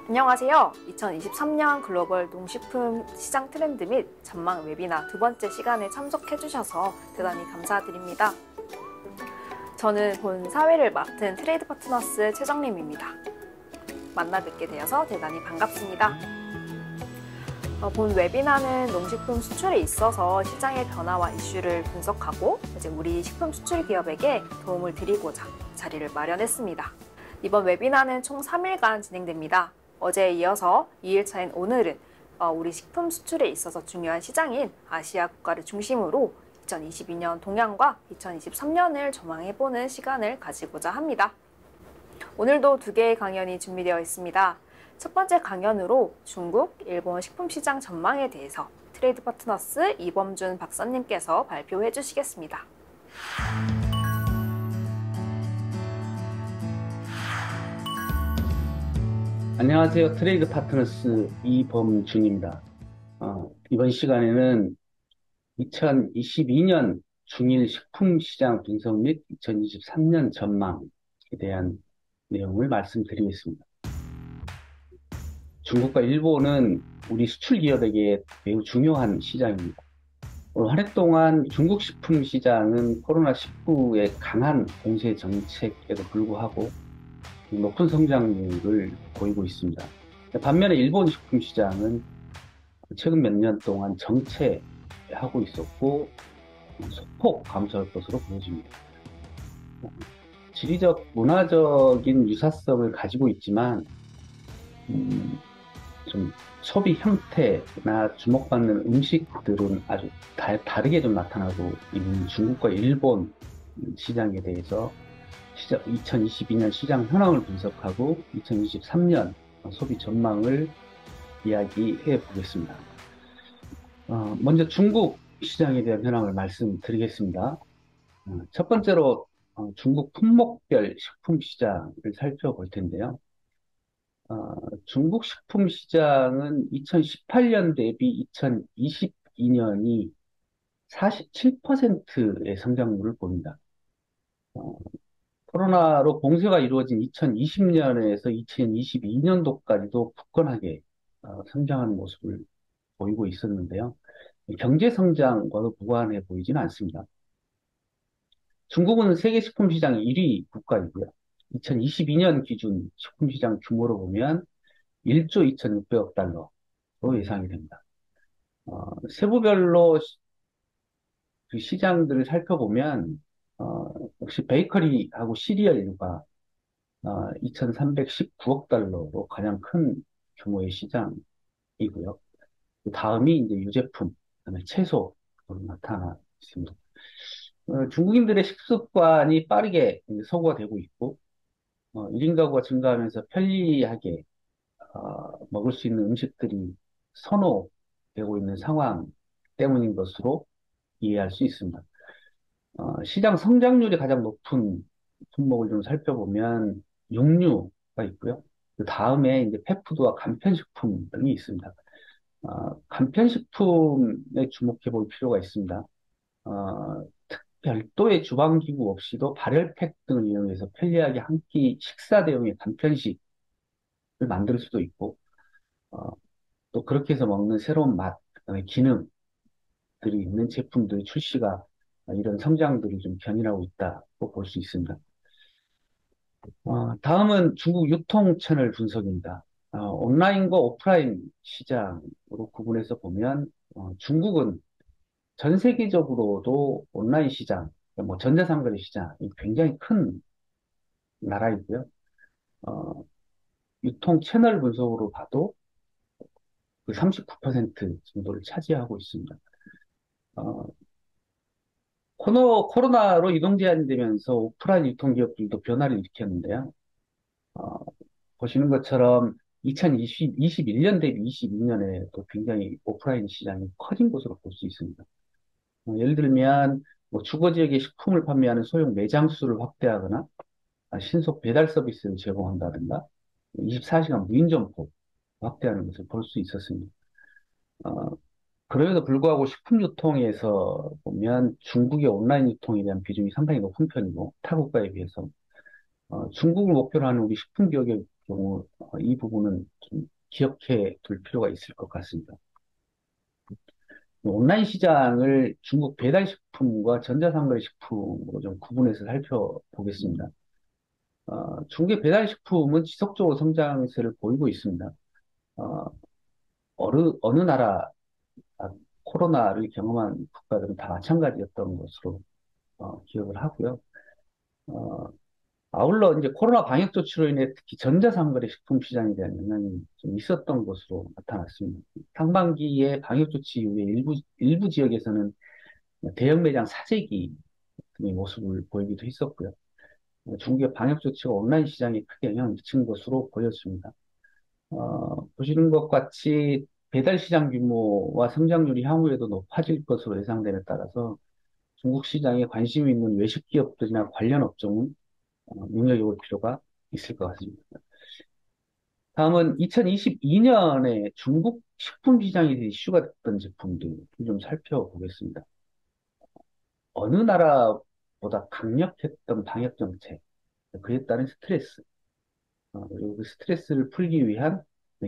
안녕하세요. 2023년 글로벌 농식품 시장 트렌드 및 전망 웨비나 두 번째 시간에 참석해 주셔서 대단히 감사드립니다. 저는 본 사회를 맡은 트레이드 파트너스 최정림입니다. 만나 뵙게 되어서 대단히 반갑습니다. 본 웨비나는 농식품 수출에 있어서 시장의 변화와 이슈를 분석하고 우리 식품 수출 기업에게 도움을 드리고자 자리를 마련했습니다. 이번 웨비나는 총 3일간 진행됩니다. 어제에 이어서 2일차인 오늘은 우리 식품 수출에 있어서 중요한 시장인 아시아 국가를 중심으로 2022년 동향과 2023년을 전망해보는 시간을 가지고자 합니다. 오늘도 2개의 강연이 준비되어 있습니다. 첫 번째 강연으로 중국, 일본 식품 시장 전망에 대해서 트레이드 파트너스 이범준 박사님께서 발표해 주시겠습니다. 안녕하세요. 트레이드 파트너스 이범준입니다. 이번 시간에는 2022년 중일 식품 시장 분석 및 2023년 전망에 대한 내용을 말씀드리겠습니다. 중국과 일본은 우리 수출 기업에게 매우 중요한 시장입니다. 올 한 해 동안 중국 식품 시장은 코로나19의 강한 공세 정책에도 불구하고 높은 성장률을 보이고 있습니다. 반면에 일본 식품 시장은 최근 몇 년 동안 정체하고 있었고 소폭 감소할 것으로 보여집니다. 지리적, 문화적인 유사성을 가지고 있지만 좀 소비 형태나 주목받는 음식들은 아주 다르게 좀 나타나고 있는 중국과 일본 시장에 대해서 2022년 시장 현황을 분석하고 2023년 소비 전망을 이야기해 보겠습니다. 먼저 중국 시장에 대한 현황을 말씀드리겠습니다. 첫 번째로 중국 품목별 식품 시장을 살펴볼 텐데요. 중국 식품 시장은 2018년 대비 2022년이 47%의 성장률을 보입니다. 코로나로 봉쇄가 이루어진 2020년에서 2022년도까지도 굳건하게 성장하는 모습을 보이고 있었는데요. 경제 성장과도 무관해 보이지는 않습니다. 중국은 세계 식품 시장 1위 국가이고요. 2022년 기준 식품 시장 규모로 보면 1조 2,600억 달러로 예상이 됩니다. 세부별로 그 시장들을 살펴보면 역시 베이커리하고 시리얼류가 2,319억 달러로 가장 큰 규모의 시장이고요. 그 다음이 이제 유제품, 그다음에 채소로 나타나 있습니다. 중국인들의 식습관이 빠르게 서구화 되고 있고, 1인 가구가 증가하면서 편리하게 먹을 수 있는 음식들이 선호되고 있는 상황 때문인 것으로 이해할 수 있습니다. 시장 성장률이 가장 높은 품목을 좀 살펴보면 육류가 있고요. 그 다음에 이제 펫푸드와 간편식품 등이 있습니다. 간편식품에 주목해 볼 필요가 있습니다. 별도의 주방기구 없이도 발열팩 등을 이용해서 편리하게 한 끼 식사 대용의 간편식을 만들 수도 있고, 또 그렇게 해서 먹는 새로운 맛, 그다음에 기능들이 있는 제품들의 출시가 이런 성장들을 좀 견인하고 있다고 볼 수 있습니다. 다음은 중국 유통 채널 분석입니다. 온라인과 오프라인 시장으로 구분해서 보면, 중국은 전 세계적으로도 온라인 시장, 뭐 전자상거래 시장이 굉장히 큰 나라이고요. 유통 채널 분석으로 봐도 그 39% 정도를 차지하고 있습니다. 어, 코로나로 이동 제한이 되면서 오프라인 유통기업들도 변화를 일으켰는데요. 어, 보시는 것처럼 2021년 대비 22년에 또 굉장히 오프라인 시장이 커진 것으로 볼 수 있습니다. 예를 들면 뭐 주거 지역에 식품을 판매하는 소형 매장 수를 확대하거나 신속 배달 서비스를 제공한다든가 24시간 무인 점포 확대하는 것을 볼 수 있었습니다. 어, 그럼에도 불구하고 식품 유통에서 보면 중국의 온라인 유통에 대한 비중이 상당히 높은 편이고 타국가에 비해서 중국을 목표로 하는 우리 식품 기업의 경우 이 부분은 좀 기억해 둘 필요가 있을 것 같습니다. 온라인 시장을 중국 배달식품과 전자상거래식품으로 좀 구분해서 살펴보겠습니다. 중국의 배달식품은 지속적으로 성장세를 보이고 있습니다. 어, 어느 나라 코로나를 경험한 국가들은 다 마찬가지였던 것으로 기억을 하고요. 어, 아울러 이제 코로나 방역 조치로 인해 특히 전자상거래 식품 시장에 대한 영향이 좀 있었던 것으로 나타났습니다. 상반기에 방역 조치 이후에 일부 지역에서는 대형 매장 사재기 등의 모습을 보이기도 했었고요. 중국의 방역 조치가 온라인 시장에 크게 영향을 미친 것으로 보였습니다. 보시는 것 같이 배달 시장 규모와 성장률이 향후에도 높아질 것으로 예상됨에 따라서 중국 시장에 관심이 있는 외식 기업들이나 관련 업종은 눈여겨볼 필요가 있을 것 같습니다. 다음은 2022년에 중국 식품 시장에 대해 이슈가 됐던 제품들 좀 살펴보겠습니다. 어느 나라보다 강력했던 방역 정책, 그에 따른 스트레스, 그리고 그 스트레스를 풀기 위한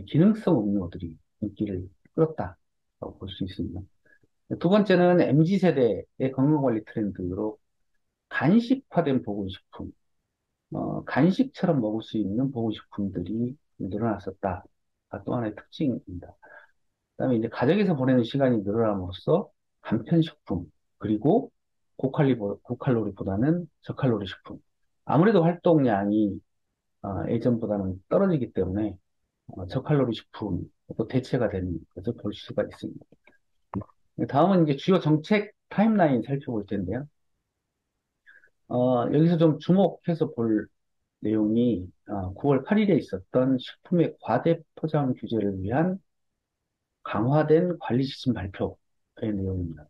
기능성 음료들이 인기를 끌었다고 볼 수 있습니다. 두 번째는 MZ세대의 건강관리 트렌드로 간식화된 보건식품, 간식처럼 먹을 수 있는 보건식품들이 늘어났었다. 또 하나의 특징입니다. 그다음에 이제 가정에서 보내는 시간이 늘어남으로써 간편식품, 그리고 고칼로리보다는 저칼로리 식품. 아무래도 활동량이 예전보다는 떨어지기 때문에 저칼로리 식품 또 대체가 되는 것을 볼 수가 있습니다. 다음은 이제 주요 정책 타임라인 살펴볼 텐데요. 여기서 좀 주목해서 볼 내용이 9월 8일에 있었던 식품의 과대 포장 규제를 위한 강화된 관리 지침 발표의 내용입니다.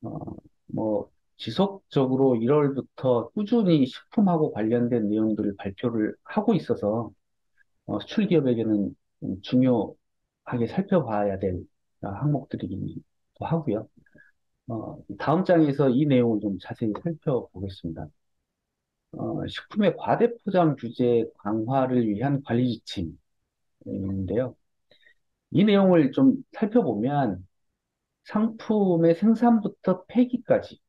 어, 뭐 지속적으로 1월부터 꾸준히 식품하고 관련된 내용들을 발표를 하고 있어서 수출 기업에게는 중요하게 살펴봐야 될 항목들이기도 하고요. 다음 장에서 이 내용을 좀 자세히 살펴보겠습니다. 식품의 과대 포장 규제 강화를 위한 관리 지침인데요. 이 내용을 좀 살펴보면 상품의 생산부터 폐기까지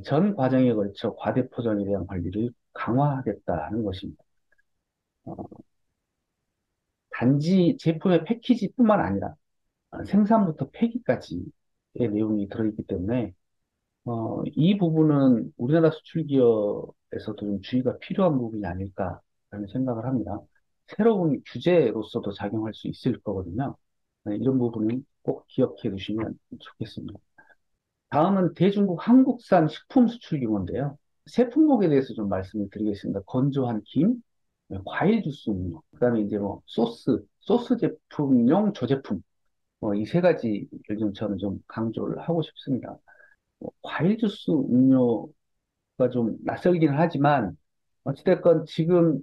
전 과정에 걸쳐 과대 포장에 대한 관리를 강화하겠다는 것입니다. 어, 단지 제품의 패키지뿐만 아니라 생산부터 폐기까지의 내용이 들어있기 때문에 이 부분은 우리나라 수출 기업에서도 좀 주의가 필요한 부분이 아닐까라는 생각을 합니다. 새로운 규제로서도 작용할 수 있을 거거든요. 이런 부분은 꼭 기억해 두시면 좋겠습니다. 다음은 대중국 한국산 식품 수출 규모인데요. 세 품목에 대해서 좀 말씀을 드리겠습니다. 건조한 김, 과일 주스 음료, 그다음에 이제 뭐 소스 제품용 조제품, 이 세 가지를 좀 저는 좀 강조를 하고 싶습니다. 과일 주스 음료가 좀 낯설기는 하지만 어찌됐건 지금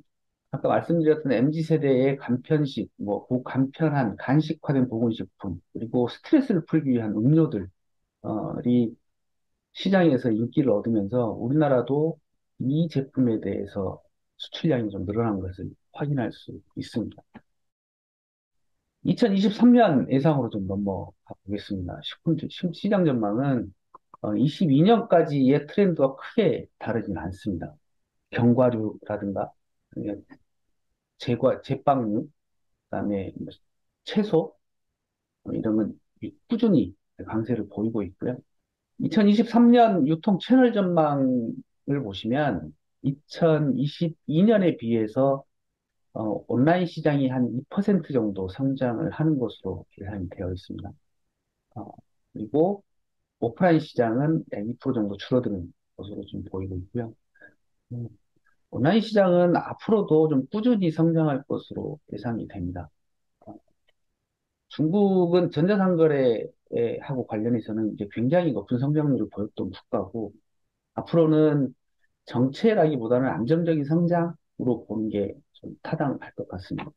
아까 말씀드렸던 MZ세대의 간편식, 뭐 고간편한 간식화된 보건식품, 그리고 스트레스를 풀기 위한 음료들이 시장에서 인기를 얻으면서 우리나라도 이 제품에 대해서 수출량이 좀 늘어난 것을 확인할 수 있습니다. 2023년 예상으로 좀 넘어가 보겠습니다. 식품 시장 전망은 22년까지의 트렌드와 크게 다르진 않습니다. 견과류라든가 제빵류, 그다음에 뭐 채소 이런 건 꾸준히 강세를 보이고 있고요. 2023년 유통 채널 전망을 보시면 2022년에 비해서 온라인 시장이 한 2% 정도 성장을 하는 것으로 계산이 되어 있습니다. 어, 그리고 오프라인 시장은 약 2% 정도 줄어드는 것으로 좀 보이고 있고요. 음, 온라인 시장은 앞으로도 좀 꾸준히 성장할 것으로 예상이 됩니다. 어, 중국은 전자상거래하고 관련해서는 이제 굉장히 높은 성장률을 보였던 국가고, 앞으로는 정체라기보다는 안정적인 성장으로 보는 게 좀 타당할 것 같습니다.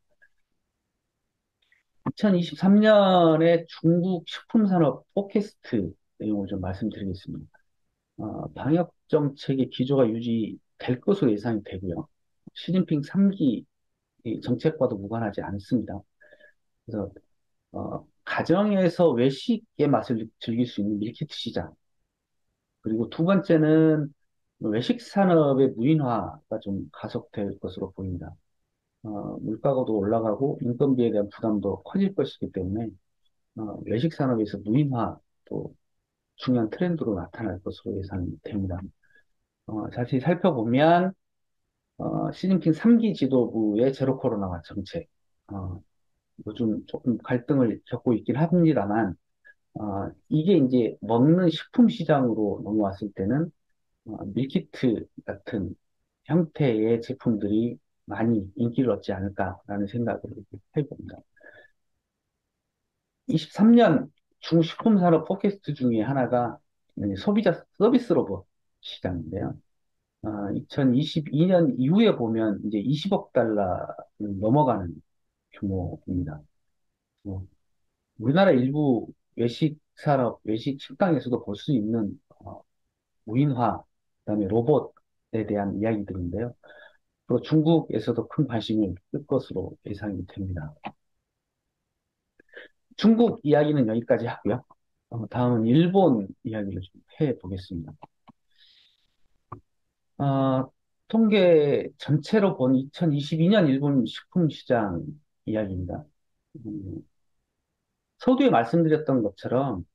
2023년에 중국 식품산업 포캐스트 내용을 좀 말씀드리겠습니다. 방역 정책의 기조가 유지될 것으로 예상이 되고요. 시진핑 3기 정책과도 무관하지 않습니다. 그래서 가정에서 외식의 맛을 즐길 수 있는 밀키트 시장. 그리고 두 번째는 외식 산업의 무인화가 좀 가속될 것으로 보입니다. 물가도 올라가고 인건비에 대한 부담도 커질 것이기 때문에 외식 산업에서 무인화도 중요한 트렌드로 나타날 것으로 예상됩니다. 자세히 살펴보면 시진핑 3기 지도부의 제로 코로나 정책, 어, 요즘 조금 갈등을 겪고 있긴 합니다만, 이게 이제 먹는 식품 시장으로 넘어왔을 때는 밀키트 같은 형태의 제품들이 많이 인기를 얻지 않을까라는 생각을 해봅니다. 23년 중식품 산업 포캐스트 중에 하나가 소비자 서비스 로봇 시장인데요. 2022년 이후에 보면 이제 20억 달러를 넘어가는 규모입니다. 뭐, 우리나라 일부 외식 산업, 외식 식당에서도 볼 수 있는 무인화, 그다음에 로봇에 대한 이야기들인데요. 또 중국에서도 큰 관심을 끌 것으로 예상이 됩니다. 중국 이야기는 여기까지 하고요. 다음은 일본 이야기를 좀 해보겠습니다. 어, 통계 전체로 본 2022년 일본 식품 시장 이야기입니다. 음, 서두에 말씀드렸던 것처럼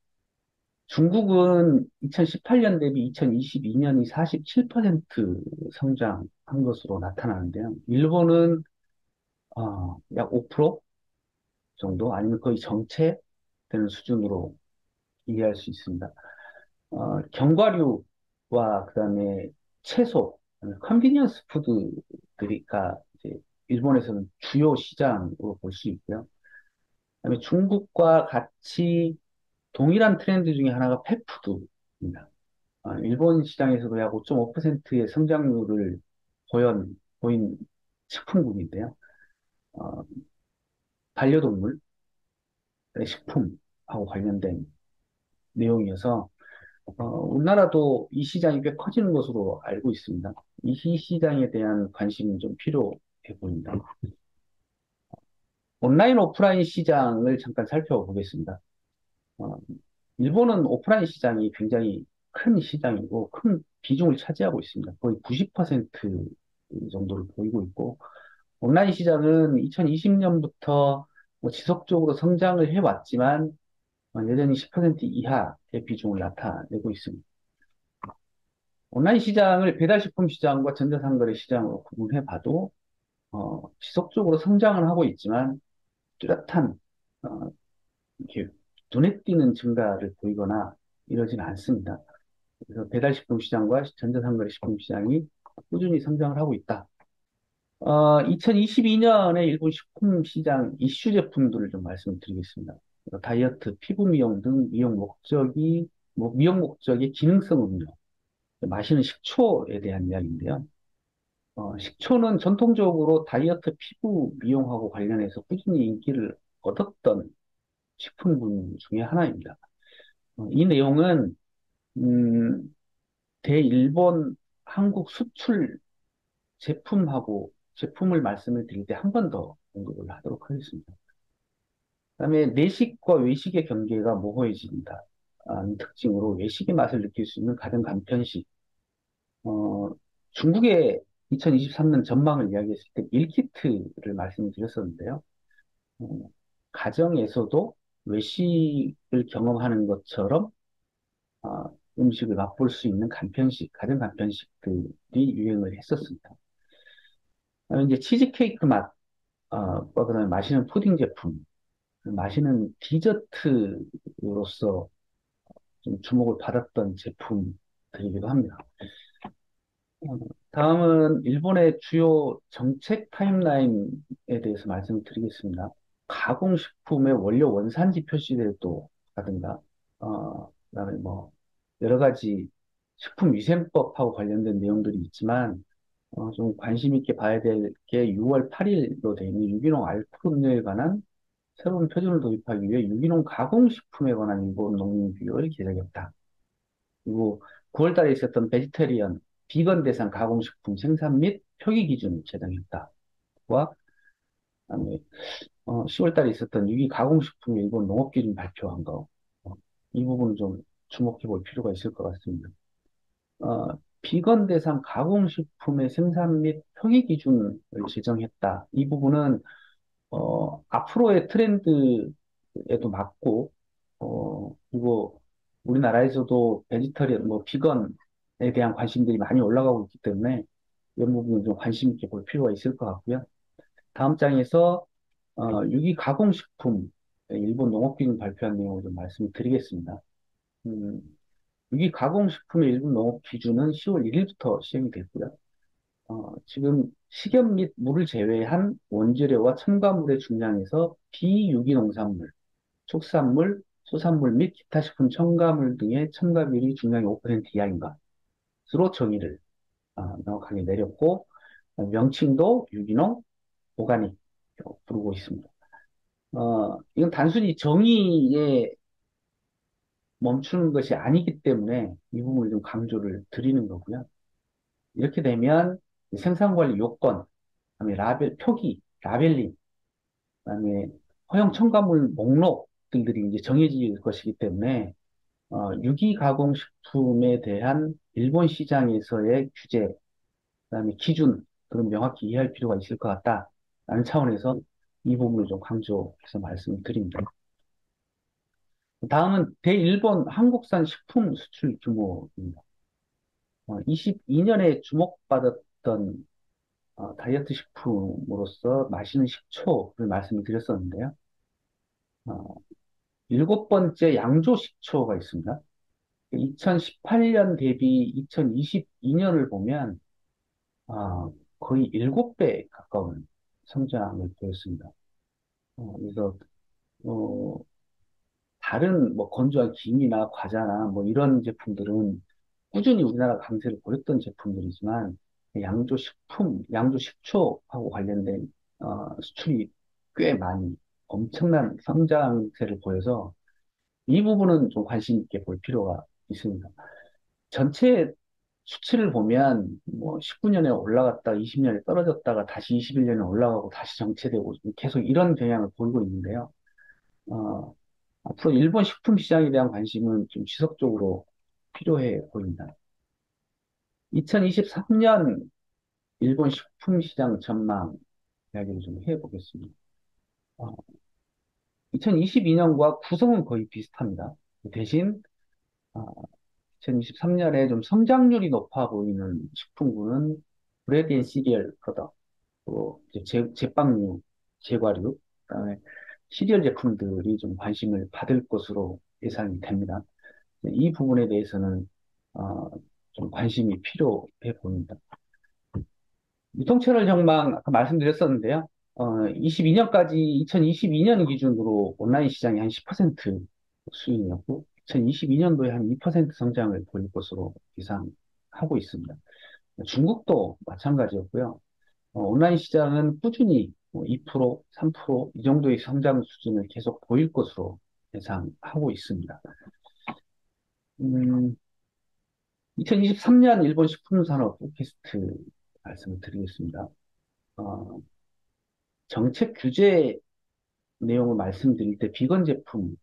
중국은 2018년 대비 2022년이 47% 성장한 것으로 나타나는데요. 일본은 약 5% 정도 아니면 거의 정체되는 수준으로 이해할 수 있습니다. 견과류와 그다음에 채소, 컨비니언스 푸드들이가 이제 일본에서는 주요 시장으로 볼 수 있고요. 그다음에 중국과 같이 동일한 트렌드 중에 하나가 펫푸드입니다. 일본 시장에서도 약 5.5%의 성장률을 보인 식품군인데요. 어, 반려동물, 식품하고 관련된 내용이어서 우리나라도 이 시장이 꽤 커지는 것으로 알고 있습니다. 이 시장에 대한 관심은 좀 필요해 보입니다. 온라인, 오프라인 시장을 잠깐 살펴보겠습니다. 어, 일본은 오프라인 시장이 굉장히 큰 시장이고 큰 비중을 차지하고 있습니다. 거의 90% 정도를 보이고 있고 온라인 시장은 2020년부터 지속적으로 성장을 해왔지만 여전히 10% 이하의 비중을 나타내고 있습니다. 온라인 시장을 배달식품 시장과 전자상거래 시장으로 구분해 봐도 지속적으로 성장을 하고 있지만 뚜렷한 어, 이렇게 눈에 띄는 증가를 보이거나 이러지는 않습니다. 그래서 배달식품 시장과 전자상거래 식품 시장이 꾸준히 성장을 하고 있다. 2022년에 일본 식품 시장 이슈 제품들을 좀 말씀드리겠습니다. 다이어트, 피부 미용 등 미용 목적의 기능성 음료, 마시는 식초에 대한 이야기인데요. 식초는 전통적으로 다이어트 피부 미용하고 관련해서 꾸준히 인기를 얻었던 식품군 중에 하나입니다. 이 내용은, 음, 대일본 한국 수출 제품을 말씀을 드릴 때 한 번 더 언급을 하도록 하겠습니다. 그다음에 내식과 외식의 경계가 모호해진다. 특징으로 외식의 맛을 느낄 수 있는 가정 간편식. 어, 중국의 2023년 전망을 이야기했을 때 밀키트를 말씀드렸었는데요. 어, 가정에서도 외식을 경험하는 것처럼 음식을 맛볼 수 있는 가정 간편식들이 유행을 했었습니다. 그다음에 이제 치즈케이크 맛, 그다음에 마시는 푸딩 제품, 마시는 디저트로서 좀 주목을 받았던 제품들이기도 합니다. 어, 다음은 일본의 주요 정책 타임라인에 대해서 말씀드리겠습니다. 가공식품의 원료 원산지 표시제도 라든가, 그다음에 뭐, 여러 가지 식품위생법하고 관련된 내용들이 있지만, 좀 관심 있게 봐야 될 게 6월 8일로 되어 있는 유기농 알코올 음료에 관한 새로운 표준을 도입하기 위해 유기농 가공식품에 관한 일본 농민규율을 개정했다. 그리고 9월 달에 있었던 베지테리언, 비건 대상 가공식품 생산 및 표기 기준을 제정했다. 와, 그다음에 10월 달에 있었던 유기 가공식품 일본 농업기준 발표한 거, 어, 이 부분은 좀 주목해 볼 필요가 있을 것 같습니다. 어, 비건 대상 가공식품의 생산 및 표기 기준을 제정했다. 이 부분은 앞으로의 트렌드에도 맞고, 그리고 우리나라에서도 베지터리언, 뭐, 비건에 대한 관심들이 많이 올라가고 있기 때문에 이런 부분은 좀 관심 있게 볼 필요가 있을 것 같고요. 다음 장에서 유기 가공식품 일본 농업기준 발표한 내용을 좀 말씀을 드리겠습니다. 음, 유기 가공식품의 일본 농업기준은 10월 1일부터 시행이 됐고요. 지금 식염 및 물을 제외한 원재료와 첨가물의 중량에서 비유기 농산물, 축산물, 수산물 및 기타 식품 첨가물 등의 첨가 비율이 중량이 5% 이하인 것으로 정의를 명확하게 내렸고, 명칭도 유기농, 오가닉 부르고 있습니다. 이건 단순히 정의에 멈추는 것이 아니기 때문에 이 부분을 좀 강조를 드리는 거고요. 이렇게 되면 생산관리 요건, 그다음에 표기, 라벨링, 그다음에 허용 첨가물 목록 등들이 이제 정해질 것이기 때문에 유기가공식품에 대한 일본 시장에서의 규제, 그다음에 기준, 그런 명확히 이해할 필요가 있을 것 같다라는 차원에서 이 부분을 좀 강조해서 말씀을 드립니다. 다음은 대일본 한국산 식품 수출 규모입니다. 22년에 주목받았던 다이어트 식품으로서 맛있는 식초를 말씀을 드렸었는데요. 어, 일곱 번째 양조 식초가 있습니다. 2018년 대비 2022년을 보면 거의 7배 가까운 성장을 보였습니다. 그래서 어, 다른 뭐 건조한 김이나 과자나 뭐 이런 제품들은 꾸준히 우리나라 강세를 보였던 제품들이지만 양조 식초하고 관련된 수출이 꽤 많이 엄청난 성장세를 보여서 이 부분은 좀 관심 있게 볼 필요가 있습니다. 전체 수치를 보면 뭐 19년에 올라갔다가 20년에 떨어졌다가 다시 21년에 올라가고 다시 정체되고 계속 이런 경향을 보이고 있는데요. 어, 앞으로 일본 식품 시장에 대한 관심은 좀 지속적으로 필요해 보입니다. 2023년 일본 식품 시장 전망 이야기를 좀 해보겠습니다. 2022년과 구성은 거의 비슷합니다. 대신 2023년에 좀 성장률이 높아 보이는 식품군은 브레드 앤 시리얼 프로덕트, 또 이제 제빵류, 제과류, 그다음에 시리얼 제품들이 좀 관심을 받을 것으로 예상이 됩니다. 이 부분에 대해서는 어, 좀 관심이 필요해 보입니다. 유통채널 전망 아까 말씀드렸었는데요. 22년까지 2022년 기준으로 온라인 시장이 한 10% 수준이었고 2022년도에 한 2% 성장을 보일 것으로 예상하고 있습니다. 중국도 마찬가지였고요. 온라인 시장은 꾸준히 뭐 2%, 3%이 정도의 성장 수준을 계속 보일 것으로 예상하고 있습니다. 2023년 일본 식품산업 포캐스트 말씀을 드리겠습니다. 어, 정책 규제 내용을 말씀드릴 때 비건 제품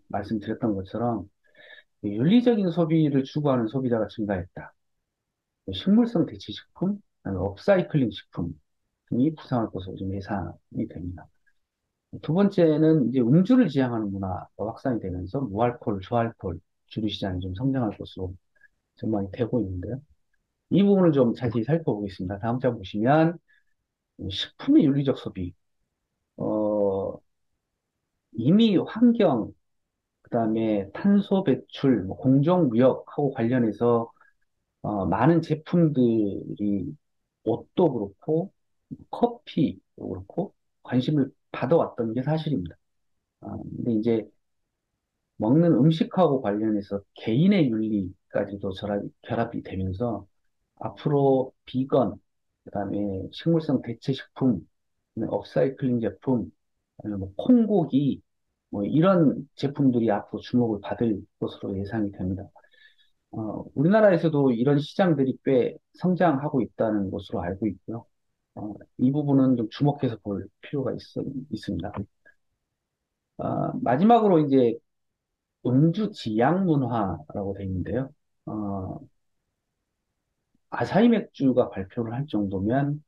말씀드렸던 것처럼 윤리적인 소비를 추구하는 소비자가 증가했다. 식물성 대체식품, 그다음에 업사이클링 식품 등이 부상할 것으로 좀 예상이 됩니다. 두 번째는 이제 음주를 지향하는 문화가 확산이 되면서 무알코올, 저알코올 주류 시장이 좀 성장할 것으로 전망이 되고 있는데요. 이 부분을 좀 자세히 살펴보겠습니다. 다음 장 보시면 식품의 윤리적 소비, 어, 이미 환경, 그다음에 탄소 배출, 뭐 공정무역하고 관련해서 많은 제품들이 옷도 그렇고 커피도 그렇고 관심을 받아왔던 게 사실입니다. 근데 이제 먹는 음식하고 관련해서 개인의 윤리까지도 결합이 되면서 앞으로 비건, 그다음에 식물성 대체식품, 그다음에 업사이클링 제품, 아니면 뭐 콩고기, 뭐 이런 제품들이 앞으로 주목을 받을 것으로 예상이 됩니다. 우리나라에서도 이런 시장들이 꽤 성장하고 있다는 것으로 알고 있고요. 이 부분은 좀 주목해서 볼 필요가 있습니다. 마지막으로 이제 음주 지양 문화라고 되어 있는데요. 어, 아사히 맥주가 발표를 할 정도면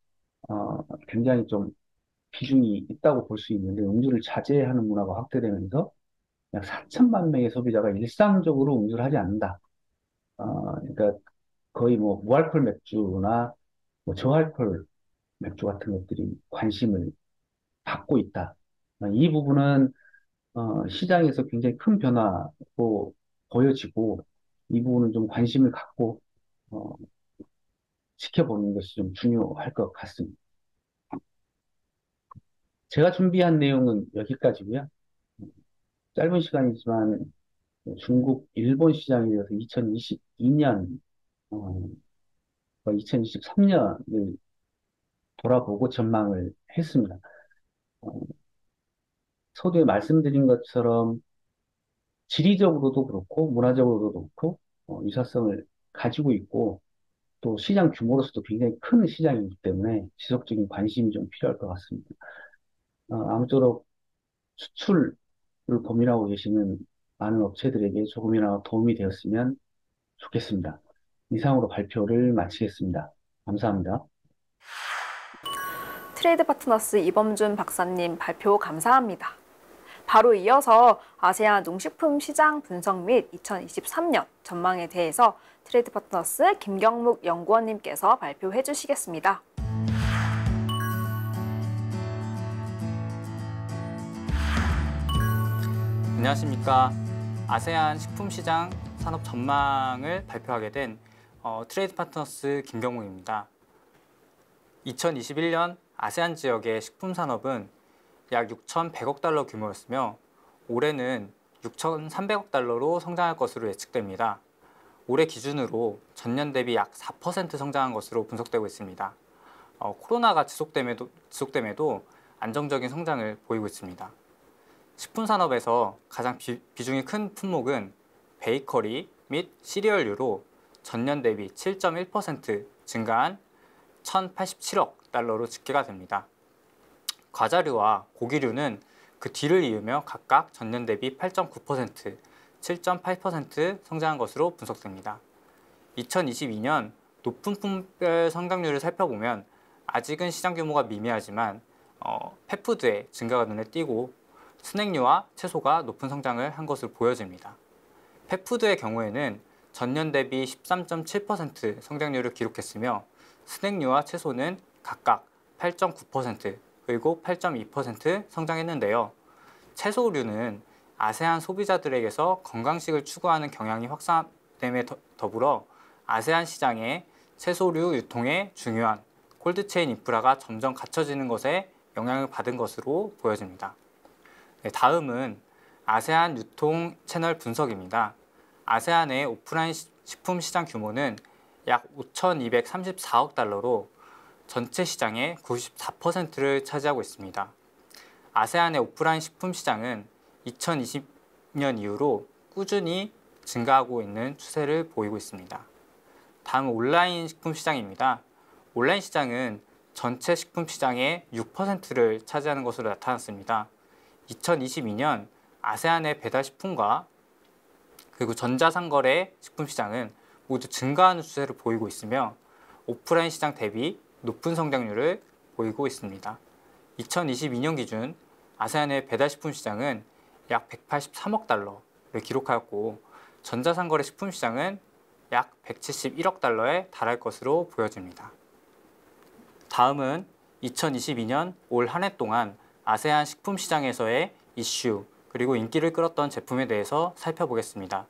굉장히 좀 비중이 있다고 볼 수 있는데 음주를 자제하는 문화가 확대되면서 약 4천만 명의 소비자가 일상적으로 음주를 하지 않는다. 그러니까 거의 뭐 무알콜 맥주나 뭐 저알콜 맥주 같은 것들이 관심을 받고 있다. 이 부분은 시장에서 굉장히 큰 변화로 보여지고 이 부분은 좀 관심을 갖고 어, 지켜보는 것이 좀 중요할 것 같습니다. 제가 준비한 내용은 여기까지고요. 짧은 시간이지만 중국, 일본 시장에 대해서 2022년, 2023년을 돌아보고 전망을 했습니다. 어, 서두에 말씀드린 것처럼 지리적으로도 그렇고 문화적으로도 그렇고 유사성을 가지고 있고 또 시장 규모로서도 굉장히 큰 시장이기 때문에 지속적인 관심이 좀 필요할 것 같습니다. 아무쪼록 수출을 고민하고 계시는 많은 업체들에게 조금이나마 도움이 되었으면 좋겠습니다. 이상으로 발표를 마치겠습니다. 감사합니다. 트레이드 파트너스 이범준 박사님 발표 감사합니다. 바로 이어서 아세안 농식품 시장 분석 및 2023년 전망에 대해서 트레이드 파트너스 김경묵 연구원님께서 발표해 주시겠습니다. 안녕하십니까. 아세안 식품시장 산업 전망을 발표하게 된 트레이드 파트너스 김경묵입니다. 2021년 아세안 지역의 식품 산업은 약 6,100억 달러 규모였으며 올해는 6,300억 달러로 성장할 것으로 예측됩니다. 올해 기준으로 전년 대비 약 4% 성장한 것으로 분석되고 있습니다. 코로나가 지속됨에도 안정적인 성장을 보이고 있습니다. 식품 산업에서 가장 비중이 큰 품목은 베이커리 및 시리얼류로 전년 대비 7.1% 증가한 1,087억 달러로 집계가 됩니다. 과자류와 고기류는 그 뒤를 이으며 각각 전년 대비 8.9%, 7.8% 성장한 것으로 분석됩니다. 2022년 높은 품별 성장률을 살펴보면 아직은 시장 규모가 미미하지만 펫푸드의 증가가 눈에 띄고 스낵류와 채소가 높은 성장을 한 것으로 보여집니다. 펫푸드의 경우에는 전년 대비 13.7% 성장률을 기록했으며 스낵류와 채소는 각각 8.9% 그리고 8.2% 성장했는데요. 채소류는 아세안 소비자들에게서 건강식을 추구하는 경향이 확산됨에 더불어 아세안 시장의 채소류 유통에 중요한 콜드체인 인프라가 점점 갖춰지는 것에 영향을 받은 것으로 보여집니다. 다음은 아세안 유통 채널 분석입니다. 아세안의 오프라인 식품 시장 규모는 약 5,234억 달러로 전체 시장의 94%를 차지하고 있습니다. 아세안의 오프라인 식품 시장은 2020년 이후로 꾸준히 증가하고 있는 추세를 보이고 있습니다. 다음은 온라인 식품 시장입니다. 온라인 시장은 전체 식품 시장의 6%를 차지하는 것으로 나타났습니다. 2022년 아세안의 배달식품과 그리고 전자상거래 식품시장은 모두 증가하는 추세를 보이고 있으며 오프라인 시장 대비 높은 성장률을 보이고 있습니다. 2022년 기준 아세안의 배달식품 시장은 약 183억 달러를 기록하였고 전자상거래 식품시장은 약 171억 달러에 달할 것으로 보여집니다. 다음은 2022년 올 한 해 동안 아세안 식품 시장에서의 이슈 그리고 인기를 끌었던 제품에 대해서 살펴보겠습니다.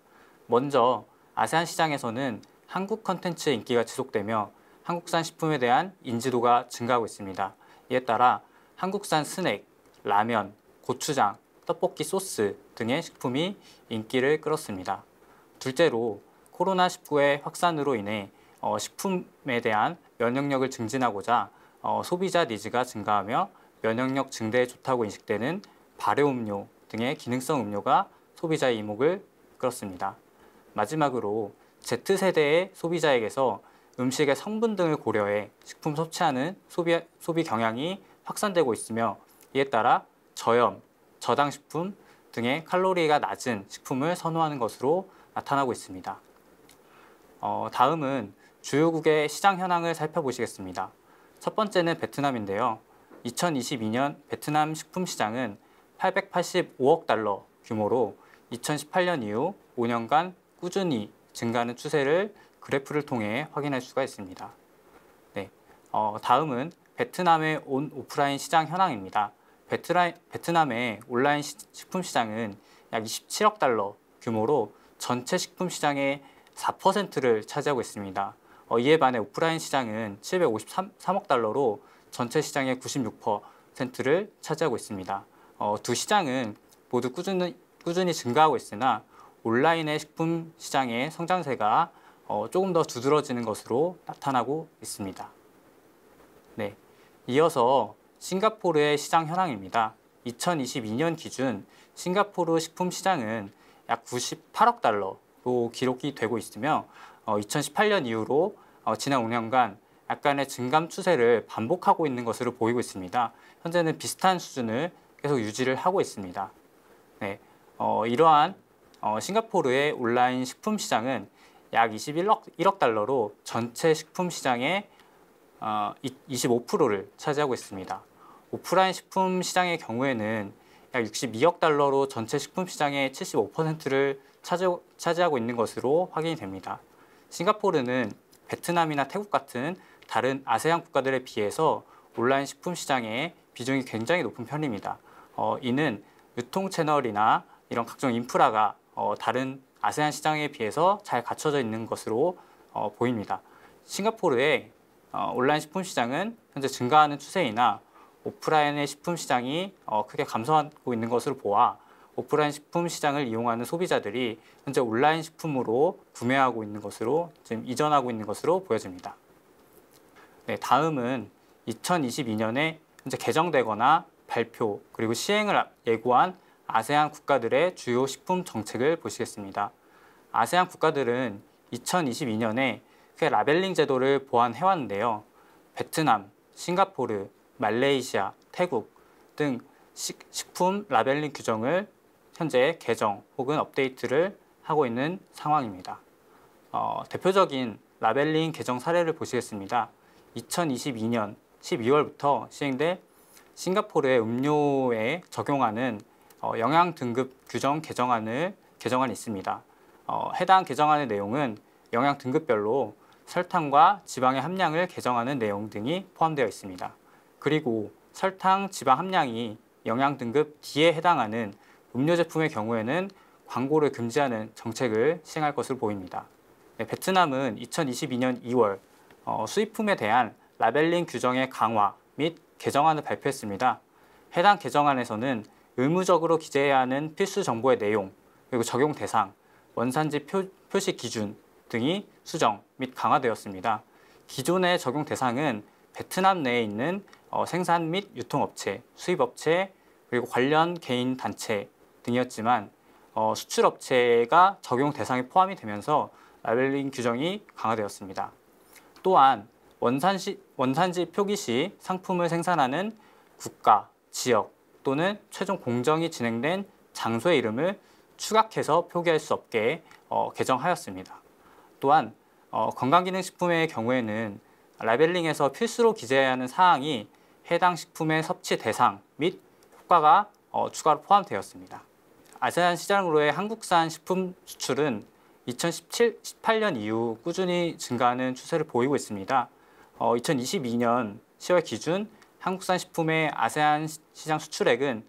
먼저 아세안 시장에서는 한국 컨텐츠의 인기가 지속되며 한국산 식품에 대한 인지도가 증가하고 있습니다. 이에 따라 한국산 스낵, 라면, 고추장, 떡볶이 소스 등의 식품이 인기를 끌었습니다. 둘째로 코로나19의 확산으로 인해 식품에 대한 면역력을 증진하고자 소비자 니즈가 증가하며 면역력 증대에 좋다고 인식되는 발효음료 등의 기능성 음료가 소비자의 이목을 끌었습니다. 마지막으로 Z세대의 소비자에게서 음식의 성분 등을 고려해 식품 섭취하는 소비 경향이 확산되고 있으며 이에 따라 저염, 저당식품 등의 칼로리가 낮은 식품을 선호하는 것으로 나타나고 있습니다. 다음은 주요국의 시장 현황을 살펴보시겠습니다. 첫 번째는 베트남인데요. 2022년 베트남 식품 시장은 885억 달러 규모로 2018년 이후 5년간 꾸준히 증가하는 추세를 그래프를 통해 확인할 수가 있습니다. 네, 다음은 베트남의 오프라인 시장 현황입니다. 베트남의 온라인 식품 시장은 약 27억 달러 규모로 전체 식품 시장의 4%를 차지하고 있습니다. 이에 반해 오프라인 시장은 753억 달러로 전체 시장의 96%를 차지하고 있습니다. 두 시장은 모두 꾸준히 증가하고 있으나 온라인의 식품 시장의 성장세가 조금 더 두드러지는 것으로 나타나고 있습니다. 네, 이어서 싱가포르의 시장 현황입니다. 2022년 기준 싱가포르 식품 시장은 약 98억 달러로 기록이 되고 있으며 2018년 이후로 지난 5년간 약간의 증감 추세를 반복하고 있는 것으로 보이고 있습니다. 현재는 비슷한 수준을 계속 유지를 하고 있습니다. 네, 이러한 싱가포르의 온라인 식품 시장은 약 21억 달러로 전체 식품 시장의 25%를 차지하고 있습니다. 오프라인 식품 시장의 경우에는 약 62억 달러로 전체 식품 시장의 75%를 차지하고 있는 것으로 확인이 됩니다. 싱가포르는 베트남이나 태국 같은 다른 아세안 국가들에 비해서 온라인 식품 시장의 비중이 굉장히 높은 편입니다. 이는 유통 채널이나 이런 각종 인프라가 다른 아세안 시장에 비해서 잘 갖춰져 있는 것으로 보입니다. 싱가포르의 온라인 식품 시장은 현재 증가하는 추세이나 오프라인의 식품 시장이 크게 감소하고 있는 것으로 보아 오프라인 식품 시장을 이용하는 소비자들이 현재 온라인 식품으로 구매하고 있는 것으로 지금 이전하고 있는 것으로 보여집니다. 네, 다음은 2022년에 현재 개정되거나 발표 그리고 시행을 예고한 아세안 국가들의 주요 식품 정책을 보시겠습니다. 아세안 국가들은 2022년에 라벨링 제도를 보완해왔는데요. 베트남, 싱가포르, 말레이시아, 태국 등 식품 라벨링 규정을 현재 개정 혹은 업데이트를 하고 있는 상황입니다. 대표적인 라벨링 개정 사례를 보시겠습니다. 2022년 12월부터 시행된 싱가포르의 음료에 적용하는 영양 등급 규정 개정안이 있습니다. 해당 개정안의 내용은 영양 등급별로 설탕과 지방의 함량을 개정하는 내용 등이 포함되어 있습니다. 그리고 설탕, 지방 함량이 영양 등급 D에 해당하는 음료 제품의 경우에는 광고를 금지하는 정책을 시행할 것으로 보입니다. 네, 베트남은 2022년 2월 수입품에 대한 라벨링 규정의 강화 및 개정안을 발표했습니다. 해당 개정안에서는 의무적으로 기재해야 하는 필수 정보의 내용, 그리고 적용 대상, 원산지 표시 기준 등이 수정 및 강화되었습니다. 기존의 적용 대상은 베트남 내에 있는 생산 및 유통업체, 수입업체, 그리고 관련 개인 단체 등이었지만 수출업체가 적용 대상에 포함이 되면서 라벨링 규정이 강화되었습니다. 또한 원산지 표기 시 상품을 생산하는 국가, 지역 또는 최종 공정이 진행된 장소의 이름을 추각해서 표기할 수 없게 개정하였습니다. 또한 건강기능식품의 경우에는 라벨링에서 필수로 기재해야 하는 사항이 해당 식품의 섭취 대상 및 효과가 추가로 포함되었습니다. 아세안 시장으로의 한국산 식품 수출은 2018년 이후 꾸준히 증가하는 추세를 보이고 있습니다. 2022년 10월 기준 한국산 식품의 아세안 시장 수출액은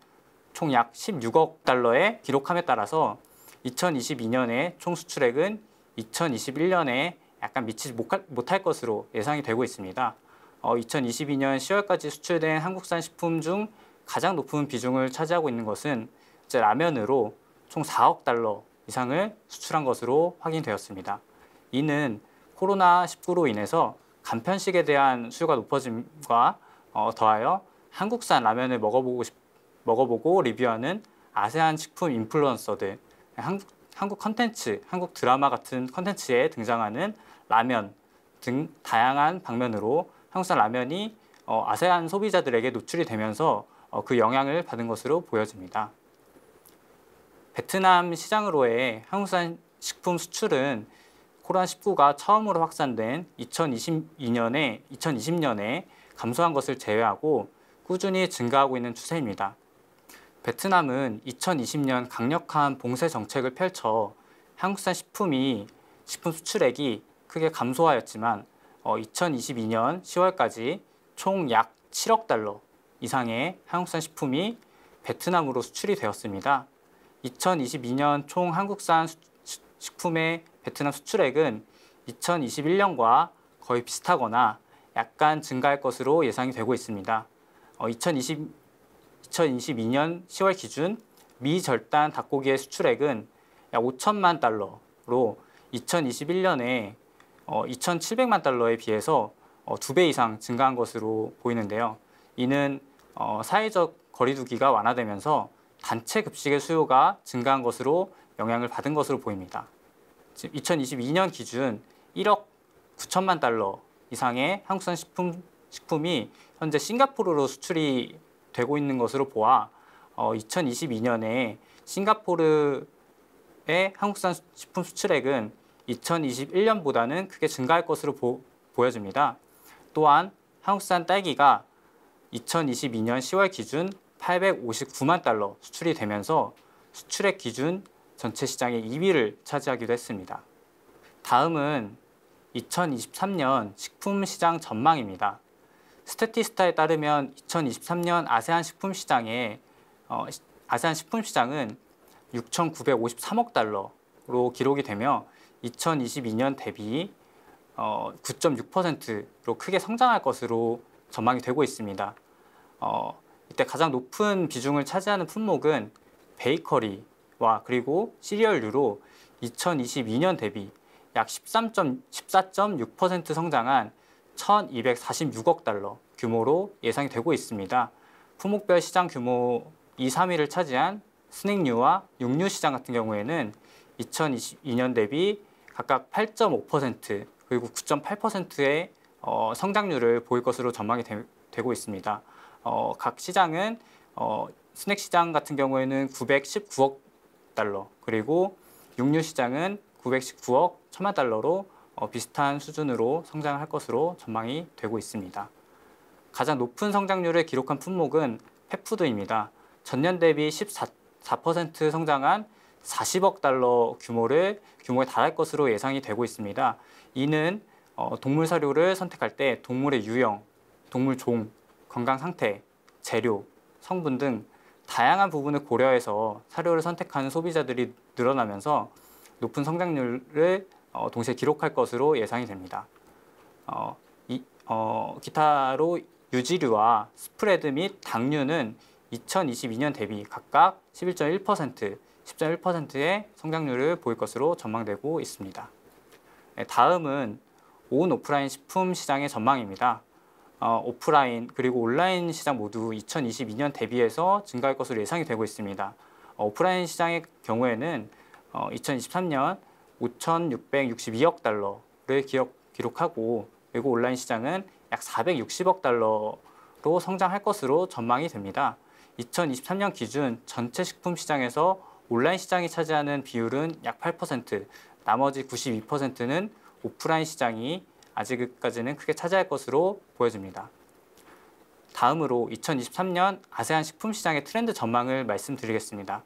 총 약 16억 달러에 기록함에 따라서 2022년의 총 수출액은 2021년에 약간 미치지 못할 것으로 예상이 되고 있습니다. 2022년 10월까지 수출된 한국산 식품 중 가장 높은 비중을 차지하고 있는 것은 라면으로 총 4억 달러 이상을 수출한 것으로 확인되었습니다. 이는 코로나19로 인해서 간편식에 대한 수요가 높아짐과 더하여 한국산 라면을 먹어보고 리뷰하는 아세안 식품 인플루언서들, 한국 컨텐츠, 한국 드라마 같은 컨텐츠에 등장하는 라면 등 다양한 방면으로 한국산 라면이 아세안 소비자들에게 노출이 되면서 그 영향을 받은 것으로 보여집니다. 베트남 시장으로의 한국산 식품 수출은 코로나19가 처음으로 확산된 2020년에 감소한 것을 제외하고 꾸준히 증가하고 있는 추세입니다. 베트남은 2020년 강력한 봉쇄 정책을 펼쳐 한국산 식품 수출액이 크게 감소하였지만 2022년 10월까지 총 약 7억 달러 이상의 한국산 식품이 베트남으로 수출이 되었습니다. 2022년 총 한국산 식품의 베트남 수출액은 2021년과 거의 비슷하거나 약간 증가할 것으로 예상이 되고 있습니다. 2022년 10월 기준 미절단 닭고기의 수출액은 약 5천만 달러로 2021년에 2,700만 달러에 비해서 2배 이상 증가한 것으로 보이는데요. 이는 사회적 거리두기가 완화되면서 단체 급식의 수요가 증가한 것으로 영향을 받은 것으로 보입니다. 2022년 기준 1억 9천만 달러 이상의 한국산 식품이 현재 싱가포르로 수출이 되고 있는 것으로 보아 2022년에 싱가포르의 한국산 식품 수출액은 2021년보다는 크게 증가할 것으로 보여집니다. 또한 한국산 딸기가 2022년 10월 기준 859만 달러 수출이 되면서 수출액 기준 전체 시장의 2위를 차지하기도 했습니다. 다음은 2023년 식품 시장 전망입니다. 스태티스타에 따르면 2023년 아세안 식품 시장은 6,953억 달러로 기록이 되며 2022년 대비 9.6%로 크게 성장할 것으로 전망이 되고 있습니다. 이때 가장 높은 비중을 차지하는 품목은 베이커리와 그리고 시리얼류로 2022년 대비 약 14.6% 성장한 1,246억 달러 규모로 예상이 되고 있습니다. 품목별 시장 규모 2, 3위를 차지한 스낵류와 육류 시장 같은 경우에는 2022년 대비 각각 8.5% 그리고 9.8%의 성장률을 보일 것으로 전망이 되고 있습니다. 각 시장은 스낵 시장 같은 경우에는 919억 달러 그리고 육류 시장은 919억 1천만 달러로 비슷한 수준으로 성장할 것으로 전망이 되고 있습니다. 가장 높은 성장률을 기록한 품목은 펫푸드입니다. 전년 대비 14% 성장한 40억 달러 규모에 달할 것으로 예상이 되고 있습니다. 이는 동물 사료를 선택할 때 동물의 유형, 동물 종, 건강 상태, 재료, 성분 등 다양한 부분을 고려해서 사료를 선택하는 소비자들이 늘어나면서 높은 성장률을 동시에 기록할 것으로 예상이 됩니다. 기타로 유지류와 스프레드 및 당류는 2022년 대비 각각 11.1%, 10.1%의 성장률을 보일 것으로 전망되고 있습니다. 다음은 온 오프라인 식품 시장의 전망입니다. 오프라인 그리고 온라인 시장 모두 2022년 대비해서 증가할 것으로 예상이 되고 있습니다. 오프라인 시장의 경우에는 2023년 5,662억 달러를 기록하고 그리고 온라인 시장은 약 460억 달러로 성장할 것으로 전망이 됩니다. 2023년 기준 전체 식품 시장에서 온라인 시장이 차지하는 비율은 약 8%, 나머지 92%는 오프라인 시장이 아직까지는 크게 차지할 것으로 보여집니다. 다음으로 2023년 아세안 식품 시장의 트렌드 전망을 말씀드리겠습니다.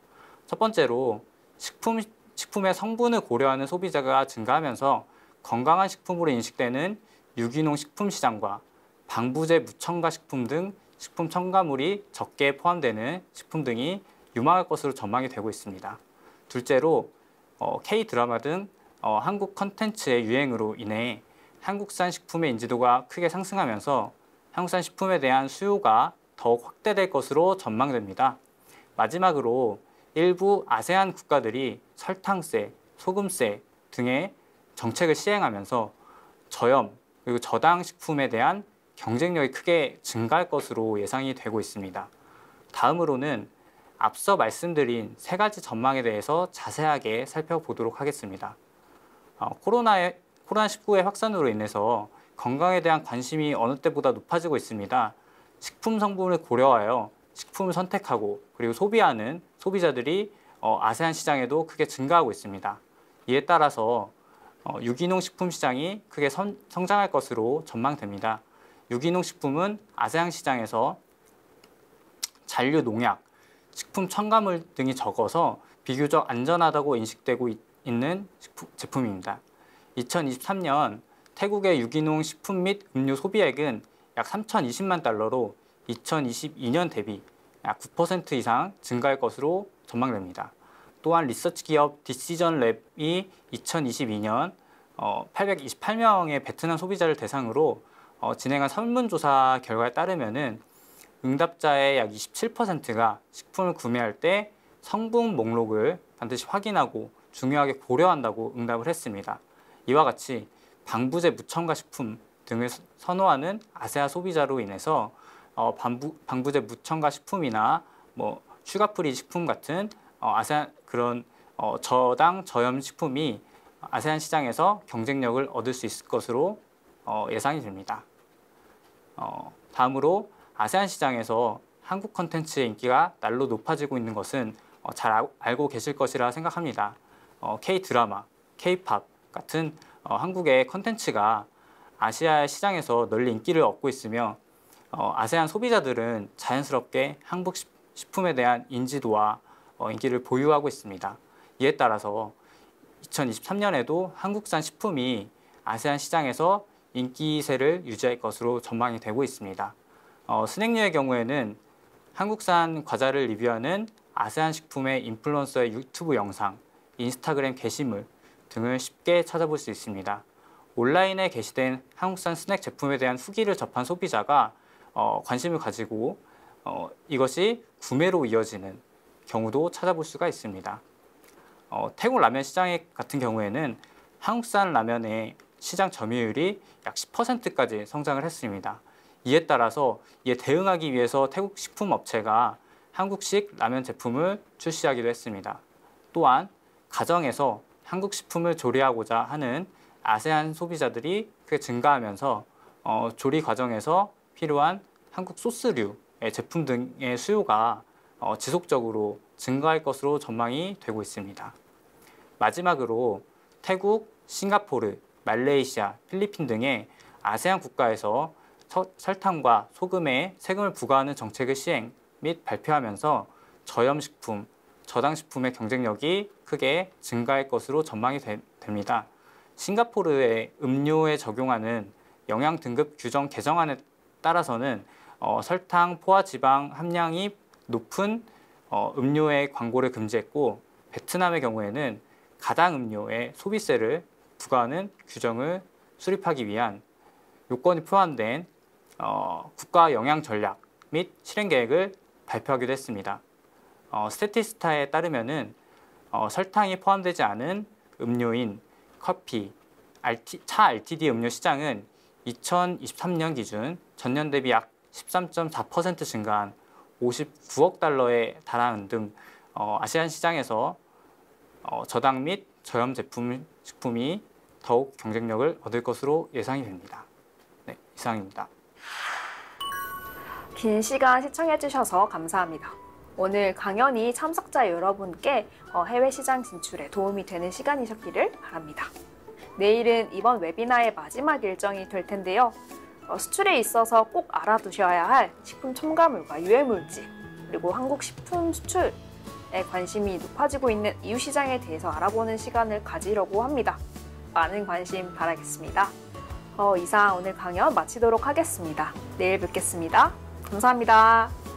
첫 번째로 식품의 성분을 고려하는 소비자가 증가하면서 건강한 식품으로 인식되는 유기농 식품 시장과 방부제 무첨가 식품 등 식품 첨가물이 적게 포함되는 식품 등이 유망할 것으로 전망이 되고 있습니다. 둘째로 K-드라마 등 한국 컨텐츠의 유행으로 인해 한국산 식품의 인지도가 크게 상승하면서 한국산 식품에 대한 수요가 더욱 확대될 것으로 전망됩니다. 마지막으로 일부 아세안 국가들이 설탕세, 소금세 등의 정책을 시행하면서 저염 그리고 저당 식품에 대한 경쟁력이 크게 증가할 것으로 예상이 되고 있습니다. 다음으로는 앞서 말씀드린 세 가지 전망에 대해서 자세하게 살펴보도록 하겠습니다. 코로나19의 확산으로 인해서 건강에 대한 관심이 어느 때보다 높아지고 있습니다. 식품 성분을 고려하여 식품을 선택하고 그리고 소비하는 소비자들이 아세안 시장에도 크게 증가하고 있습니다. 이에 따라서 유기농 식품 시장이 크게 성장할 것으로 전망됩니다. 유기농 식품은 아세안 시장에서 잔류 농약, 식품 첨가물 등이 적어서 비교적 안전하다고 인식되고 있는 제품입니다. 2023년 태국의 유기농 식품 및 음료 소비액은 약 3,020만 달러로 2022년 대비 약 9% 이상 증가할 것으로 전망됩니다. 또한 리서치 기업 디시전랩이 2022년 828명의 베트남 소비자를 대상으로 진행한 설문조사 결과에 따르면은 응답자의 약 27%가 식품을 구매할 때 성분 목록을 반드시 확인하고 중요하게 고려한다고 응답을 했습니다. 이와 같이 방부제 무첨가 식품 등을 선호하는 아세아 소비자로 인해서 방부제 무첨가 식품이나 슈가프리 식품 같은 아세안 그런 저당 저염 식품이 아세안 시장에서 경쟁력을 얻을 수 있을 것으로 예상이 됩니다. 다음으로 아세안 시장에서 한국 콘텐츠의 인기가 날로 높아지고 있는 것은 잘 알고 계실 것이라 생각합니다. K-드라마, K-팝 같은 한국의 콘텐츠가 아시아 시장에서 널리 인기를 얻고 있으며 아세안 소비자들은 자연스럽게 한국 식품에 대한 인지도와 인기를 보유하고 있습니다. 이에 따라서 2023년에도 한국산 식품이 아세안 시장에서 인기세를 유지할 것으로 전망이 되고 있습니다. 스낵류의 경우에는 한국산 과자를 리뷰하는 아세안 식품의 인플루언서의 유튜브 영상, 인스타그램 게시물 등을 쉽게 찾아볼 수 있습니다. 온라인에 게시된 한국산 스낵 제품에 대한 후기를 접한 소비자가 관심을 가지고 이것이 구매로 이어지는 경우도 찾아볼 수가 있습니다. 태국 라면 시장 같은 경우에는 한국산 라면의 시장 점유율이 약 10%까지 성장을 했습니다. 이에 따라서 이에 대응하기 위해서 태국 식품업체가 한국식 라면 제품을 출시하기도 했습니다. 또한 가정에서 한국 식품을 조리하고자 하는 아세안 소비자들이 크게 증가하면서 조리 과정에서 필요한 한국 소스류의 제품 등의 수요가 지속적으로 증가할 것으로 전망이 되고 있습니다. 마지막으로 태국, 싱가포르, 말레이시아, 필리핀 등의 아세안 국가에서 설탕과 소금에 세금을 부과하는 정책을 시행 및 발표하면서 저염식품, 저당식품의 경쟁력이 크게 증가할 것으로 전망이 됩니다. 싱가포르의 음료에 적용하는 영양 등급 규정 개정안에 따라서는 설탕, 포화지방 함량이 높은 음료의 광고를 금지했고 베트남의 경우에는 가당 음료에 소비세를 부과하는 규정을 수립하기 위한 요건이 포함된 국가 영양 전략 및 실행 계획을 발표하기도 했습니다. 스태티스타에 따르면은 설탕이 포함되지 않은 음료인 커피, 차 RTD 음료 시장은 2023년 기준 전년 대비 약 13.4% 증가한 59억 달러에 달하는 등 아시안 시장에서 저당 및 저염 식품이 더욱 경쟁력을 얻을 것으로 예상이 됩니다. 네, 이상입니다. 긴 시간 시청해주셔서 감사합니다. 오늘 강연이 참석자 여러분께 해외 시장 진출에 도움이 되는 시간이셨기를 바랍니다. 내일은 이번 웨비나의 마지막 일정이 될 텐데요. 수출에 있어서 꼭 알아두셔야 할 식품 첨가물과 유해물질, 그리고 한국 식품 수출에 관심이 높아지고 있는 이유 시장에 대해서 알아보는 시간을 가지려고 합니다. 많은 관심 바라겠습니다. 이상 오늘 강연 마치도록 하겠습니다. 내일 뵙겠습니다. 감사합니다.